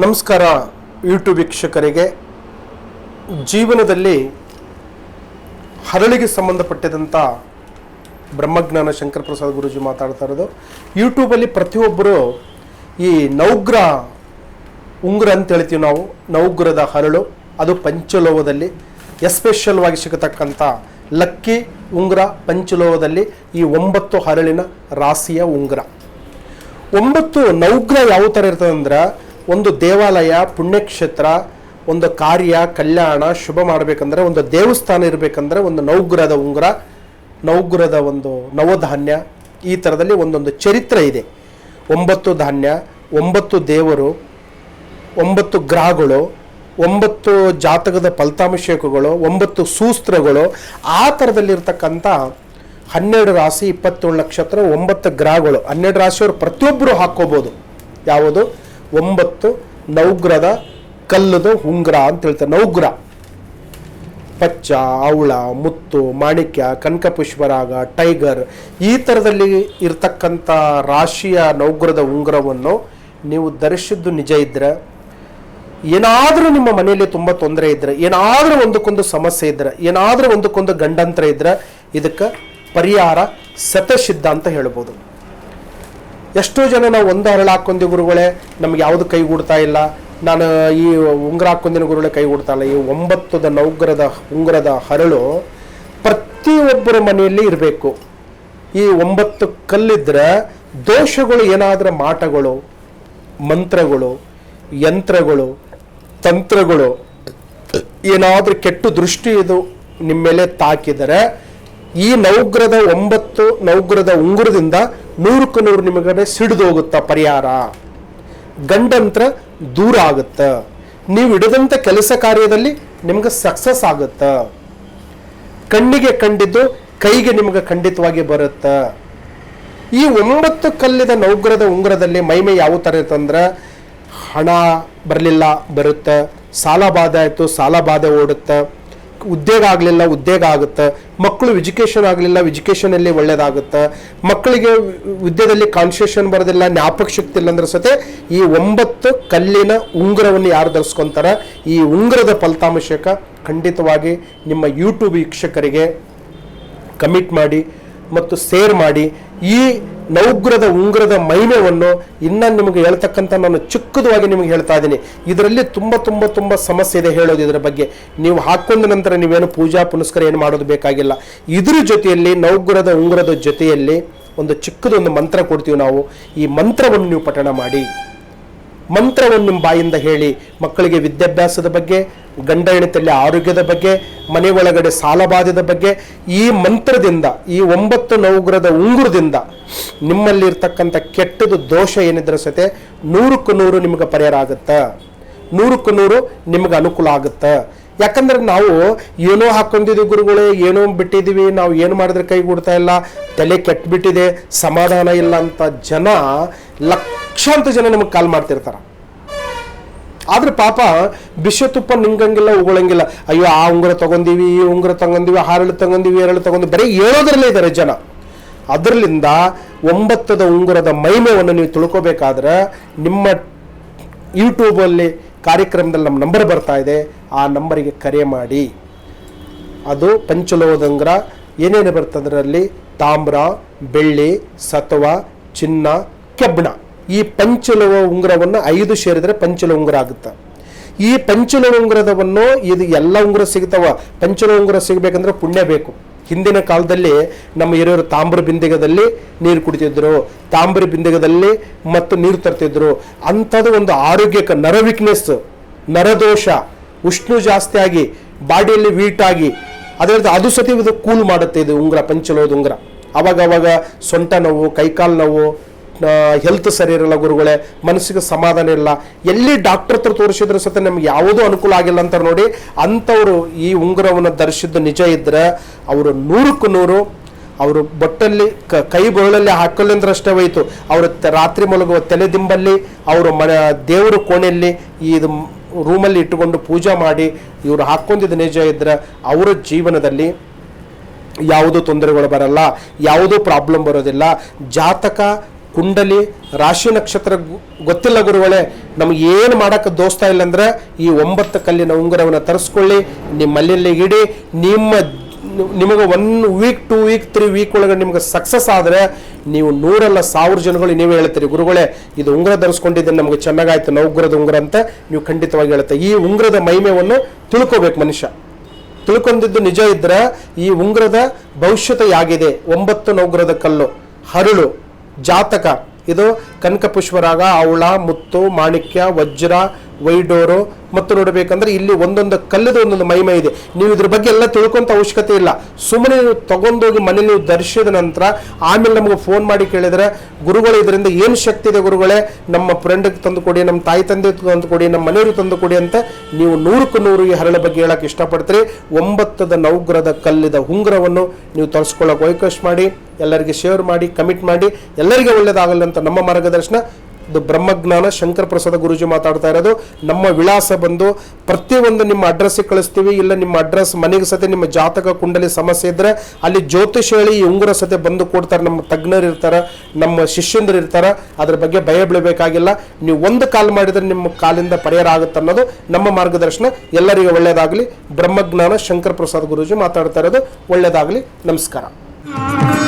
ನಮಸ್ಕಾರ ಯೂಟ್ಯೂಬ್ ವೀಕ್ಷಕರಿಗೆ. ಜೀವನದಲ್ಲಿ ಹರಳಿಗೆ ಸಂಬಂಧಪಟ್ಟಿದಂಥ ಬ್ರಹ್ಮಜ್ಞಾನ ಶಂಕರ ಪ್ರಸಾದ್ ಗುರೂಜಿ ಮಾತಾಡ್ತಾ ಇರೋದು. ಯೂಟ್ಯೂಬಲ್ಲಿ ಪ್ರತಿಯೊಬ್ಬರು ಈ ನವಗ್ರಹ ಉಂಗುರ ಅಂತ ಹೇಳ್ತೀವಿ ನಾವು. ನವಗ್ರಹದ ಹರಳು ಅದು ಪಂಚಲೋಹದಲ್ಲಿ ಎಸ್ಪೆಷಲ್ವಾಗಿ ಸಿಗತಕ್ಕಂಥ ಲಕ್ಕಿ ಉಂಗುರ ಪಂಚಲೋಹದಲ್ಲಿ ಈ 9 ಹರಳಿನ ರಾಶಿಯ ಉಂಗುರ. 9 ನವಗ್ರಹ ಯಾವ ಥರ ಇರ್ತದೆ ಅಂದ್ರೆ, ಒಂದು ದೇವಾಲಯ, ಪುಣ್ಯಕ್ಷೇತ್ರ, ಒಂದು ಕಾರ್ಯ, ಕಲ್ಯಾಣ, ಶುಭ ಮಾಡಬೇಕಂದ್ರೆ, ಒಂದು ದೇವಸ್ಥಾನ ಇರಬೇಕಂದ್ರೆ ಒಂದು ನವಗ್ರಹದ ಉಂಗುರ, ನವಗ್ರಹದ ಒಂದು ನವಧಾನ್ಯ, ಈ ಥರದಲ್ಲಿ ಒಂದೊಂದು ಚರಿತ್ರೆ ಇದೆ. 9 ಧಾನ್ಯ, 9 ದೇವರು, 9 ಗ್ರಹಗಳು, 9 ಜಾತಕದ ಫಲಿತಾಂಶಗಳು, 9 ಸೂಸ್ತ್ರಗಳು, ಆ ಥರದಲ್ಲಿರ್ತಕ್ಕಂಥ 12 ರಾಶಿ, 27 ನಕ್ಷತ್ರ, 9 ಗ್ರಹಗಳು, 12 ರಾಶಿಯವರು ಪ್ರತಿಯೊಬ್ಬರು ಹಾಕ್ಕೋಬೋದು. ಯಾವುದು 9 ನವಗ್ರಹದ ಕಲ್ಲದ ಉಂಗುರ ಅಂತ ಹೇಳ್ತಾರೆ. ನವಗ್ರಹ ಪಚ್ಚ, ಅವಳ, ಮುತ್ತು, ಮಾಣಿಕ್ಯ, ಕನಕ ಪುಷ್ಪರಾಗ, ಟೈಗರ್, ಈ ಥರದಲ್ಲಿ ಇರ್ತಕ್ಕಂಥ ರಾಶಿಯ ನವಗ್ರಹದ ಉಂಗುರವನ್ನು ನೀವು ಧರಿಸಿದ್ದು ನಿಜ ಇದ್ದರೆ, ಏನಾದರೂ ನಿಮ್ಮ ಮನೆಯಲ್ಲಿ ತುಂಬ ತೊಂದರೆ ಇದ್ದರೆ, ಏನಾದರೂ ಒಂದಕ್ಕೊಂದು ಸಮಸ್ಯೆ ಇದ್ದರೆ, ಏನಾದರೂ ಒಂದಕ್ಕೊಂದು ಗಂಡಂತರ ಇದ್ದರೆ, ಇದಕ್ಕೆ ಪರಿಹಾರ ಶತಸಿದ್ಧ ಅಂತ ಹೇಳ್ಬೋದು. ಎಷ್ಟೋ ಜನ ನಾವು ಒಂದು ಹರಳು ಹಾಕ್ಕೊಂಡಿ ಗುರುಗಳೇ, ನಮ್ಗೆ ಯಾವುದು ಕೈಗೂಡ್ತಾ ಇಲ್ಲ, ನಾನು ಈ ಉಂಗುರ ಹಾಕ್ಕೊಂದಿನ ಗುರುಗಳೇ ಕೈಗೂಡ್ತಾ ಇಲ್ಲ. ಈ 9 ನವಗ್ರಹದ ಉಂಗುರದ ಹರಳು ಪ್ರತಿಯೊಬ್ಬರ ಮನೆಯಲ್ಲಿ ಇರಬೇಕು. ಈ 9 ಕಲ್ಲಿದ್ರೆ ದೋಷಗಳು, ಏನಾದರೂ ಮಾಟಗಳು, ಮಂತ್ರಗಳು, ಯಂತ್ರಗಳು, ತಂತ್ರಗಳು, ಏನಾದರೂ ಕೆಟ್ಟ ದೃಷ್ಟಿ ಇದು ನಿಮ್ಮ ಮೇಲೆ ತಾಕಿದರೆ, ಈ ನವಗ್ರಹದ 9 ನವಗ್ರಹದ ಉಂಗುರದಿಂದ 100ಕ್ಕೆ 100 ನಿಮಗೆ ಸಿಡಿದೋಗುತ್ತಾ ಪರಿಹಾರ. ಗಂಡಂತ್ರ ದೂರ ಆಗುತ್ತೆ. ನೀವು ಹಿಡಿದಂಥ ಕೆಲಸ ಕಾರ್ಯದಲ್ಲಿ ನಿಮ್ಗೆ ಸಕ್ಸಸ್ ಆಗುತ್ತೆ. ಕಣ್ಣಿಗೆ ಕಂಡಿದ್ದು ಕೈಗೆ ನಿಮ್ಗೆ ಖಂಡಿತವಾಗಿ ಬರುತ್ತೆ. ಈ 9 ಕಲ್ಲಿದ ನವಗ್ರಹದ ಉಂಗುರದಲ್ಲಿ ಮೈಮೆ ಯಾವ ಥರ ಇರ್ತಂದ್ರೆ, ಹಣ ಬರಲಿಲ್ಲ ಬರುತ್ತೆ, ಸಾಲ ಬಾಧೆ ಆಯಿತು ಸಾಲ ಬಾಧೆ ಓಡುತ್ತೆ, ಉದ್ಯೋಗ ಆಗಲಿಲ್ಲ ಉದ್ಯೋಗ ಆಗುತ್ತೆ, ಮಕ್ಕಳು ಎಜುಕೇಷನ್ ಆಗಲಿಲ್ಲ ಎಜುಕೇಷನಲ್ಲಿ ಒಳ್ಳೇದಾಗುತ್ತೆ, ಮಕ್ಕಳಿಗೆ ವಿದ್ಯೆಯಲ್ಲಿ ಕಾನ್ಸಂಟ್ರೇಷನ್ ಬರೋದಿಲ್ಲ, ಜ್ಞಾಪಕ ಶಕ್ತಿ ಇಲ್ಲ ಅಂದ್ರೆ ಸತೆ ಈ 9 ಕಲ್ಲಿನ ಉಂಗುರವನ್ನು ಯಾರು ಧರಿಸ್ಕೊಂತಾರೆ, ಈ ಉಂಗುರದ ಫಲಿತಾಂಶಕ್ಕೆ ಖಂಡಿತವಾಗಿ ನಿಮ್ಮ ಯೂಟ್ಯೂಬ್ ವೀಕ್ಷಕರಿಗೆ ಕಮಿಟ್ ಮಾಡಿ ಮತ್ತು ಶೇರ್ ಮಾಡಿ. ಈ ನವಗ್ರಹದ ಉಂಗುರದ ಮಹಿಮೆಯನ್ನು ಇನ್ನು ನಿಮಗೆ ಹೇಳ್ತಕ್ಕಂಥ ನಾನು ಚಿಕ್ಕದವಾಗಿ ನಿಮಗೆ ಹೇಳ್ತಾ ಇದ್ದೀನಿ. ಇದರಲ್ಲಿ ತುಂಬ ಸಮಸ್ಯೆ ಇದೆ ಹೇಳೋದು. ಇದರ ಬಗ್ಗೆ ನೀವು ಹಾಕೊಂಡ ನಂತರ ನೀವೇನು ಪೂಜಾ ಪುನಸ್ಕಾರ ಏನು ಮಾಡೋದು ಬೇಕಾಗಿಲ್ಲ. ಇದ್ರ ಜೊತೆಯಲ್ಲಿ ನವಗ್ರಹದ ಉಂಗುರದ ಜೊತೆಯಲ್ಲಿ ಒಂದು ಚಿಕ್ಕದೊಂದು ಮಂತ್ರ ಕೊಡ್ತೀವಿ ನಾವು. ಈ ಮಂತ್ರವನ್ನು ನೀವು ಪಠಣ ಮಾಡಿ. ಮಂತ್ರವನ್ನು ನಿಮ್ಮ ಬಾಯಿಂದ ಹೇಳಿ. ಮಕ್ಕಳಿಗೆ ವಿದ್ಯಾಭ್ಯಾಸದ ಬಗ್ಗೆ, ಗಂಡ ಹೆಂಡತಿಯಲ್ಲಿ ಆರೋಗ್ಯದ ಬಗ್ಗೆ, ಮನೆ ಒಳಗಡೆ ಸಾಲಬಾಧದ ಬಗ್ಗೆ, ಈ ಮಂತ್ರದಿಂದ, ಈ 9 ನವಗ್ರಹದ ಉಂಗುರದಿಂದ ನಿಮ್ಮಲ್ಲಿರ್ತಕ್ಕಂಥ ಕೆಟ್ಟದು ದೋಷ ಏನಿದ್ರೆ ಸತೆ 100ಕ್ಕೆ 100 ನಿಮಗೆ ಪರಿಹಾರ ಆಗುತ್ತೆ. 100ಕ್ಕೆ 100 ನಿಮಗೆ ಅನುಕೂಲ ಆಗುತ್ತೆ. ಯಾಕಂದ್ರೆ ನಾವು ಏನೋ ಹಾಕೊಂಡಿದ್ದೀವಿ ಗುರುಗಳೇ, ಏನೋ ಬಿಟ್ಟಿದ್ದೀವಿ, ನಾವು ಏನು ಮಾಡಿದ್ರೆ ಕೈಗೂಡ್ತಾ ಇಲ್ಲ, ತಲೆ ಕೆಟ್ಟಬಿಟ್ಟಿದೆ, ಸಮಾಧಾನ ಇಲ್ಲ ಅಂತ ಜನ, ಲಕ್ಷಾಂತರ ಜನ ನಮಗೆ ಕಾಲ್ ಮಾಡ್ತಿರ್ತಾರೆ. ಆದ್ರೆ ಪಾಪ ಬಿಷ ತುಪ್ಪ ನಿಂಗಂಗಿಲ್ಲ, ಉಗುಳಂಗಿಲ್ಲ. ಅಯ್ಯೋ ಆ ಉಂಗುರ ತಗೊಂಡಿವಿ, ಈ ಉಂಗುರ ತಗೊಂಡಿವಿ, ಹರಳು ತಗೊಂಡಿವಿ, ಎರಳು ತಗೊಂಡಿವಿ, ಬರೀ ಹೇಳೋದ್ರಲ್ಲೇ ಇದ್ದಾರೆ ಜನ. ಅದರಲ್ಲಿಂದ 9 ಉಂಗುರದ ಮಹಿಮೆಯನ್ನು ನೀವು ತಿಳ್ಕೋಬೇಕಾದ್ರೆ ನಿಮ್ಮ ಯೂಟ್ಯೂಬಲ್ಲಿ ಕಾರ್ಯಕ್ರಮದಲ್ಲಿ ನಮ್ಮ ನಂಬರ್ ಬರ್ತಾ ಇದೆ, ಆ ನಂಬರಿಗೆ ಕರೆ ಮಾಡಿ. ಅದು ಪಂಚಲೋಹದ ಉಂಗುರ. ಏನೇನು ಬರ್ತದೆ ಅದರಲ್ಲಿ? ತಾಮ್ರ, ಬೆಳ್ಳಿ, ಸತ್ವ, ಚಿನ್ನ, ಕೆಬ್ಬಣ. ಈ ಪಂಚಲೋಹ ಉಂಗುರವನ್ನು 5 ಸೇರಿದ್ರೆ ಪಂಚಲೋಹ ಉಂಗುರ ಆಗುತ್ತೆ. ಈ ಪಂಚಲೋಹ ಉಂಗುರದವನ್ನು, ಇದು ಎಲ್ಲ ಉಂಗುರ ಸಿಗ್ತಾವ. ಪಂಚಲೋಹ ಉಂಗುರ ಸಿಗಬೇಕಂದ್ರೆ ಪುಣ್ಯ ಬೇಕು. ಹಿಂದಿನ ಕಾಲದಲ್ಲಿ ನಮ್ಮ ಹಿರಿಯರು ತಾಮ್ರ ಬಿಂದಿಗೆದಲ್ಲಿ ನೀರು ಕುಡಿತಿದ್ರು, ತಾಮ್ರ ಬಿಂದಿಗೆದಲ್ಲಿ ಮತ್ತು ನೀರು ತರ್ತಿದ್ರು. ಅಂಥದ್ದು ಒಂದು ಆರೋಗ್ಯಕ್ಕೆ, ನರ ವೀಕ್ನೆಸ್, ನರದೋಷ, ಉಷ್ಣ ಜಾಸ್ತಿ ಆಗಿ ಬಾಡಿಯಲ್ಲಿ ವೀಟ್ ಆಗಿ, ಅದು ಸತಿ ಇದು ಕೂಲ್ ಮಾಡುತ್ತೆ. ಇದು ಉಂಗುರ, ಪಂಚಲೋಹದ ಉಂಗುರ. ಅವಾಗ ಸೊಂಟ ನೋವು, ಕೈಕಾಲು ನೋವು, ಹೆಲ್ತ್ ಸರಿ ಇರಲ್ಲ ಗುರುಗಳೇ, ಮನಸ್ಸಿಗೆ ಸಮಾಧಾನ ಇಲ್ಲ, ಎಲ್ಲಿ ಡಾಕ್ಟರ್ ಹತ್ರ ತೋರಿಸಿದ್ರೆ ಸತ ನಮ್ಗೆ ಯಾವುದೂ ಅನುಕೂಲ ಆಗಿಲ್ಲ ಅಂತ ನೋಡಿ, ಅಂಥವ್ರು ಈ ಉಂಗುರವನ್ನು ಧರಿಸಿದ್ದು ನಿಜ ಇದ್ರೆ ಅವರು 100ಕ್ಕೆ 100 ಅವರು ಬೊಟ್ಟಲ್ಲಿ ಕೈ ಬೆರಳಲ್ಲಿ ಹಾಕಲ್ಲಂದ್ರೆ ಅಷ್ಟೇ ಹೋಯ್ತು. ಅವರು ರಾತ್ರಿ ಮಲಗುವ ತಲೆದಿಂಬಲ್ಲಿ, ಅವರು ದೇವರ ಕೋಣೆಯಲ್ಲಿ, ಇದು ರೂಮಲ್ಲಿ ಇಟ್ಟುಕೊಂಡು ಪೂಜೆ ಮಾಡಿ ಇವರು ಹಾಕ್ಕೊಂಡಿದ್ದು ನಿಜ ಇದ್ರೆ ಅವರ ಜೀವನದಲ್ಲಿ ಯಾವುದೂ ತೊಂದರೆಗಳು ಬರಲ್ಲ, ಯಾವುದೂ ಪ್ರಾಬ್ಲಮ್ ಬರೋದಿಲ್ಲ. ಜಾತಕ ಕುಂಡಲಿ ರಾಶಿ ನಕ್ಷತ್ರ ಗೊತ್ತಿಲ್ಲ ಗುರುಗಳೇ, ನಮ್ಗೆ ಏನು ಮಾಡೋಕ್ಕೆ ದೋಸ್ತಾ ಇಲ್ಲ ಅಂದ್ರೆ ಈ 9 ಕಲ್ಲಿನ ಉಂಗುರವನ್ನು ತರಿಸ್ಕೊಳ್ಳಿ, ನಿಮ್ಮ ಮನೆಯಲ್ಲಿಗೆ ಇಡಿ. ನಿಮಗೆ 1 ವೀಕ್ 2 ವೀಕ್ 3 ವೀಕ್ ಒಳಗೆ ನಿಮ್ಗೆ ಸಕ್ಸಸ್ ಆದರೆ ನೀವು 100 ಜನಗಳು ನೀವೇ ಹೇಳ್ತೀರಿ, ಗುರುಗಳೇ ಇದು ಉಂಗುರ ಧರಿಸ್ಕೊಂಡಿದ್ದೇನೆ, ನಮಗೆ ಚೆನ್ನಾಗಾಯ್ತು ನವಗ್ರಹದ ಉಂಗುರ ಅಂತ ನೀವು ಖಂಡಿತವಾಗಿ ಹೇಳುತ್ತೆ. ಈ ಉಂಗುರದ ಮಹಿಮೆಯನ್ನು ತಿಳ್ಕೋಬೇಕು ಮನುಷ್ಯ. ತಿಳ್ಕೊಂಡಿದ್ದು ನಿಜ ಇದ್ರೆ ಈ ಉಂಗುರದ ಭವಿಷ್ಯತೆ ಆಗಿದೆ. 9 ನವಗ್ರಹದ ಕಲ್ಲು, ಹರಳು, ಜಾತಕ, ಇದು ಕನಕ ಪುಷ್ಪರಾಗ, ಅವಳ, ಮುತ್ತು, ಮಾಣಿಕ್ಯ, ವಜ್ರ, ವೈಡೋರು ಮತ್ತು ನೋಡಬೇಕಂದ್ರೆ ಇಲ್ಲಿ ಒಂದೊಂದು ಕಲ್ಲದ ಒಂದೊಂದು ಮಹಿಮೆ ಇದೆ. ನೀವು ಇದ್ರ ಬಗ್ಗೆ ಎಲ್ಲ ತಿಳ್ಕೊಂತ ಅವಶ್ಯಕತೆ ಇಲ್ಲ. ಸುಮ್ಮನೆ ನೀವು ತಗೊಂಡೋಗಿ ಮನೇಲಿ ನೀವು ಧರಿಸಿದ ನಂತರ ಆಮೇಲೆ ನಮಗೆ ಫೋನ್ ಮಾಡಿ ಕೇಳಿದರೆ, ಗುರುಗಳು ಇದರಿಂದ ಏನು ಶಕ್ತಿ ಇದೆ ಗುರುಗಳೇ, ನಮ್ಮ ಫ್ರೆಂಡ್ಗೆ ತಂದು ಕೊಡಿ, ನಮ್ಮ ತಾಯಿ ತಂದೆ ತಂದು ಕೊಡಿ, ನಮ್ಮ ಮನೆಯವ್ರಿಗೆ ತಂದು ಕೊಡಿ ಅಂತ ನೀವು 100ಕ್ಕೆ 100 ಈ ಹರಳ ಬಗ್ಗೆ ಹೇಳಕ್ಕೆ ಇಷ್ಟಪಡ್ತೀರಿ. 9 ನವಗ್ರಹದ ಕಲ್ಲಿದ ಉಂಗುರವನ್ನು ನೀವು ತರಿಸ್ಕೊಳ್ಳೋಕೆ ಅವಕಾಶ ಮಾಡಿ, ಎಲ್ಲರಿಗೆ ಶೇರ್ ಮಾಡಿ, ಕಮಿಟ್ ಮಾಡಿ, ಎಲ್ಲರಿಗೆ ಒಳ್ಳೆಯದಾಗಲಿ ಅಂತ ನಮ್ಮ ಮಾರ್ಗದರ್ಶನ. ಇದು ಬ್ರಹ್ಮಜ್ಞಾನ ಶಂಕರ ಪ್ರಸಾದ ಗುರೂಜಿ ಮಾತಾಡ್ತಾ ಇರೋದು. ನಮ್ಮ ವಿಳಾಸ ಬಂದು ಪ್ರತಿಯೊಂದು ನಿಮ್ಮ ಅಡ್ರೆಸ್ಸಿಗೆ ಕಳಿಸ್ತೀವಿ. ಇಲ್ಲ ನಿಮ್ಮ ಅಡ್ರೆಸ್ ಮನೆಗೆ ಸತೆ ನಿಮ್ಮ ಜಾತಕ ಕುಂಡಲಿ ಸಮಸ್ಯೆ ಇದ್ದರೆ ಅಲ್ಲಿ ಜ್ಯೋತಿಷ್ ಹೇಳಿ ಈ ಉಂಗುರ ಸತೆ ಬಂದು ಕೊಡ್ತಾರೆ. ನಮ್ಮ ತಜ್ಞರು ಇರ್ತಾರೆ, ನಮ್ಮ ಶಿಷ್ಯಂದರು ಇರ್ತಾರೆ. ಅದ್ರ ಬಗ್ಗೆ ಭಯ ಬೀಳಬೇಕಾಗಿಲ್ಲ. ನೀವು ಒಂದು ಕಾಲ್ ಮಾಡಿದರೆ ನಿಮ್ಮ ಕಾಲಿಂದ ಪರಿಹಾರ ಆಗುತ್ತೆ ಅನ್ನೋದು ನಮ್ಮ ಮಾರ್ಗದರ್ಶನ. ಎಲ್ಲರಿಗೂ ಒಳ್ಳೆಯದಾಗಲಿ. ಬ್ರಹ್ಮಜ್ಞಾನ ಶಂಕರ ಪ್ರಸಾದ ಗುರೂಜಿ ಮಾತಾಡ್ತಾ ಇರೋದು. ಒಳ್ಳೆಯದಾಗಲಿ. ನಮಸ್ಕಾರ.